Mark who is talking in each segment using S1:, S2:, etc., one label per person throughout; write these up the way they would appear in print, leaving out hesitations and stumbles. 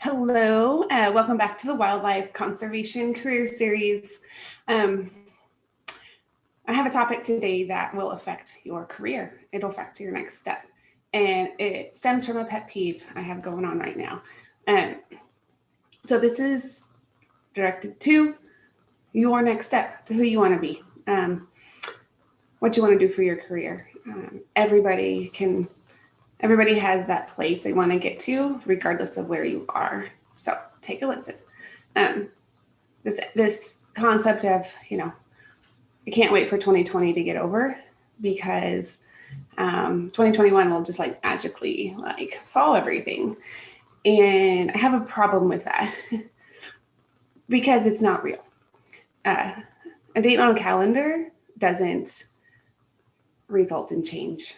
S1: Hello, welcome back to the Wildlife Conservation Career Series. I have a topic today that will affect your career. It'll affect your next step. And it stems from a pet peeve I have going on right now. So this is directed to your next step, to who you want to be, what you want to do for your career. Everybody has that place they want to get to, regardless of where you are. So take a listen. This concept of, I can't wait for 2020 to get over, because 2021 will just magically solve everything. And I have a problem with that because it's not real. A date on a calendar doesn't result in change.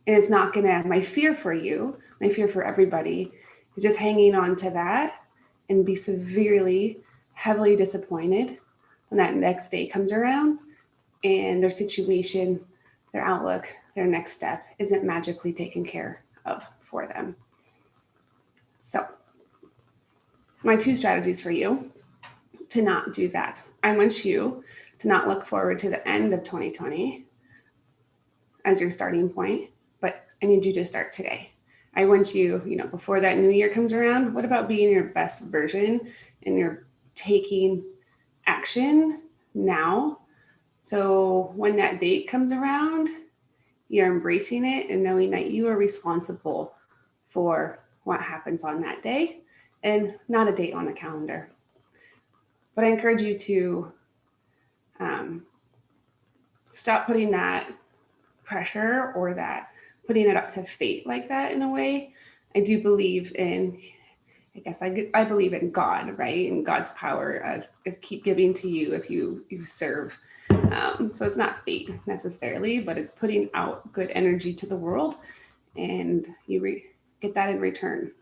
S1: And it's not my fear for you, my fear for everybody is just hanging on to that and be severely, heavily disappointed when that next day comes around and their situation, their outlook, their next step isn't magically taken care of for them. So my two strategies for you to not do that. I want you to not look forward to the end of 2020 as your starting point, but I need you to start today. I want you, before that new year comes around, what about being your best version and you're taking action now? So when that date comes around, you're embracing it and knowing that you are responsible for what happens on that day and not a date on a calendar. But I encourage you to stop putting that pressure or that putting it up to fate like that in a way. I do believe in, I believe in God, right? And God's power of keep giving to you if you serve. So it's not fate necessarily, but it's putting out good energy to the world and you get that in return.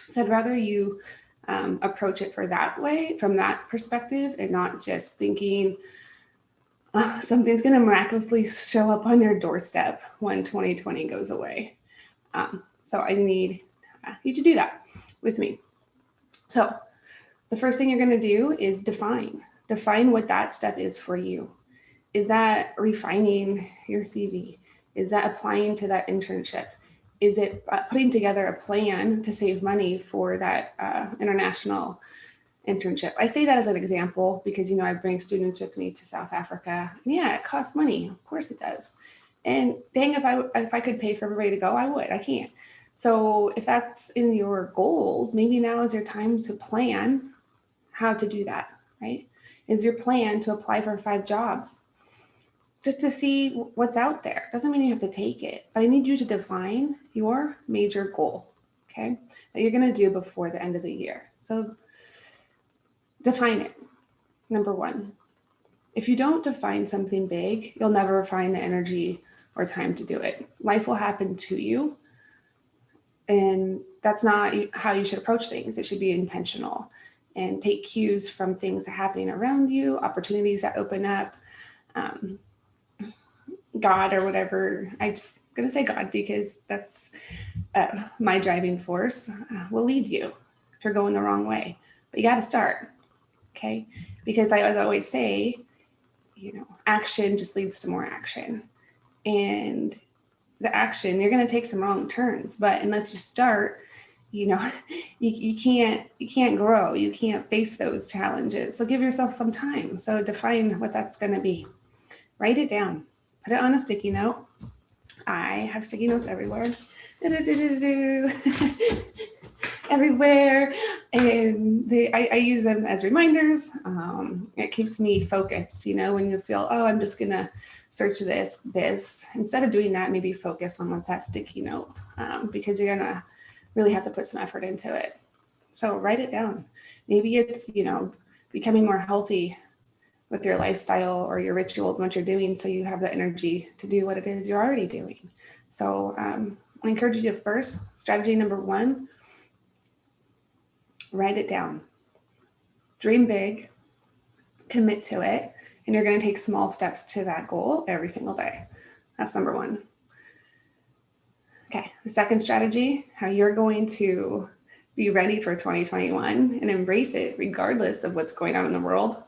S1: So I'd rather you approach it from that perspective, and not just thinking something's going to miraculously show up on your doorstep when 2020 goes away. So I need you to do that with me. So the first thing you're going to do is define what that step is for you. Is that refining your CV? Is that applying to that internship? Is it putting together a plan to save money for that international internship? I say that as an example because, I bring students with me to South Africa. Yeah, it costs money. Of course it does. And dang, if I could pay for everybody to go, I would. I can't. So if that's in your goals, maybe now is your time to plan how to do that, right? Is your plan to apply for 5 jobs just to see what's out there? Doesn't mean you have to take it, but I need you to define your major goal, okay, that you're going to do before the end of the year. So define it. Number 1, if you don't define something big, you'll never find the energy or time to do it. Life will happen to you. And that's not how you should approach things. It should be intentional and take cues from things that are happening around you, opportunities that open up, God or whatever. I'm just going to say God because that's my driving force will lead you if you're going the wrong way. But you got to start, okay? Because I always say, action just leads to more action. And the action, you're going to take some wrong turns, but unless you start, you can't grow. You can't face those challenges. So give yourself some time. So define what that's going to be. Write it down. Put it on a sticky note. I have sticky notes everywhere. Everywhere. And I use them as reminders. It keeps me focused, when you feel, I'm just going to search this. Instead of doing that, maybe focus on what's that sticky note, because you're going to really have to put some effort into it. So write it down. Maybe it's, becoming more healthy with your lifestyle or your rituals and what you're doing, so you have the energy to do what it is you're already doing. So I encourage you to first, strategy number 1, write it down. Dream big, commit to it, and you're going to take small steps to that goal every single day. That's number 1. Okay, the second strategy, how you're going to be ready for 2021 and embrace it regardless of what's going on in the world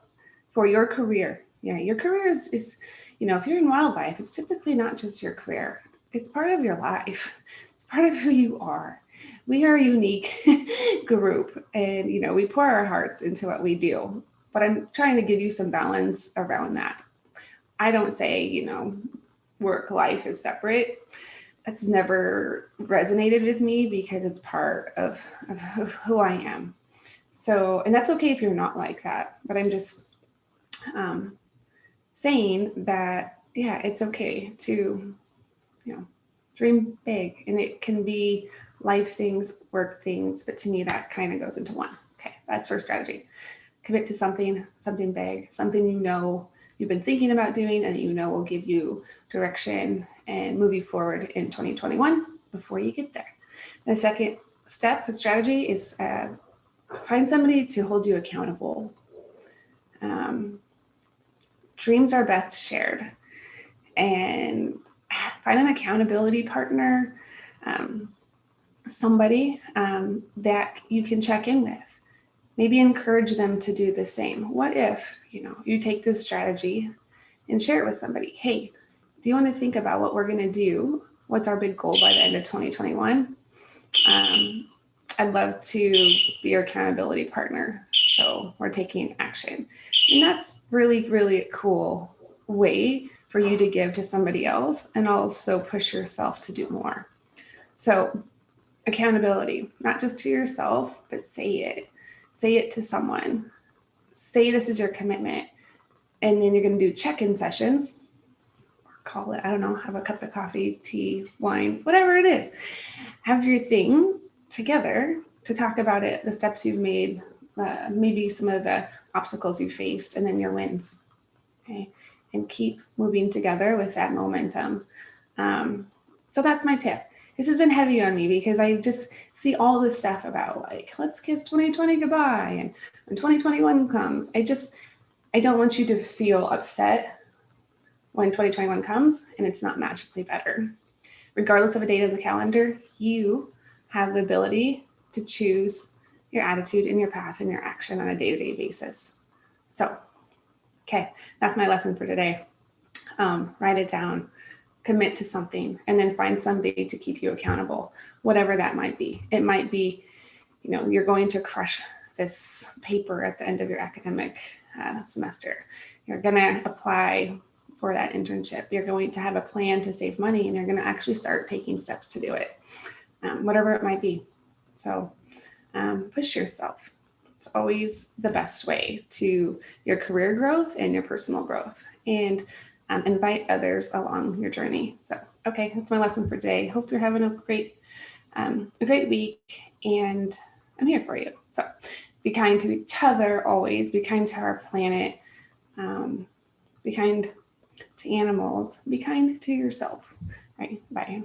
S1: for your career. Yeah, your career is if you're in wildlife, it's typically not just your career. It's part of your life. It's part of who you are. We are a unique group, and we pour our hearts into what we do. But I'm trying to give you some balance around that. I don't say, work life is separate. That's never resonated with me because it's part of who I am. So, and that's okay if you're not like that. But I'm just saying that, yeah, it's okay to, dream big, and it can be life things, work things, but to me that kind of goes into one. Okay, that's first strategy. Commit to something big, something you've been thinking about doing and will give you direction and move you forward in 2021 before you get there. The second step of strategy is find somebody to hold you accountable. Dreams are best shared, and find an accountability partner, somebody that you can check in with. Maybe encourage them to do the same. What if, you take this strategy and share it with somebody? Hey, do you want to think about what we're going to do? What's our big goal by the end of 2021? I'd love to be your accountability partner. So we're taking action. And that's really, really a cool way for you to give to somebody else and also push yourself to do more. So accountability, not just to yourself, but say it. Say it to someone. Say this is your commitment. And then you're going to do check-in sessions. Call it, I don't know, have a cup of coffee, tea, wine, whatever it is. Have your thing together to talk about it, the steps you've made, maybe some of the obstacles you faced, and then your wins. Okay. And keep moving together with that momentum. So that's my tip. This has been heavy on me because I just see all this stuff about let's kiss 2020 goodbye. And when 2021 comes, I don't want you to feel upset when 2021 comes and it's not magically better. Regardless of a date of the calendar, you have the ability to choose your attitude and your path and your action on a day-to-day basis. So, okay, that's my lesson for today. Write it down. Commit to something, and then find somebody to keep you accountable, whatever that might be. It might be, you're going to crush this paper at the end of your academic semester. You're going to apply for that internship. You're going to have a plan to save money, and you're going to actually start taking steps to do it, whatever it might be. So push yourself. It's always the best way to your career growth and your personal growth. And invite others along your journey. So, okay, that's my lesson for today. Hope you're having a great week, and I'm here for you. So, be kind to each other always. Be kind to our planet. Be kind to animals. Be kind to yourself. All right, bye.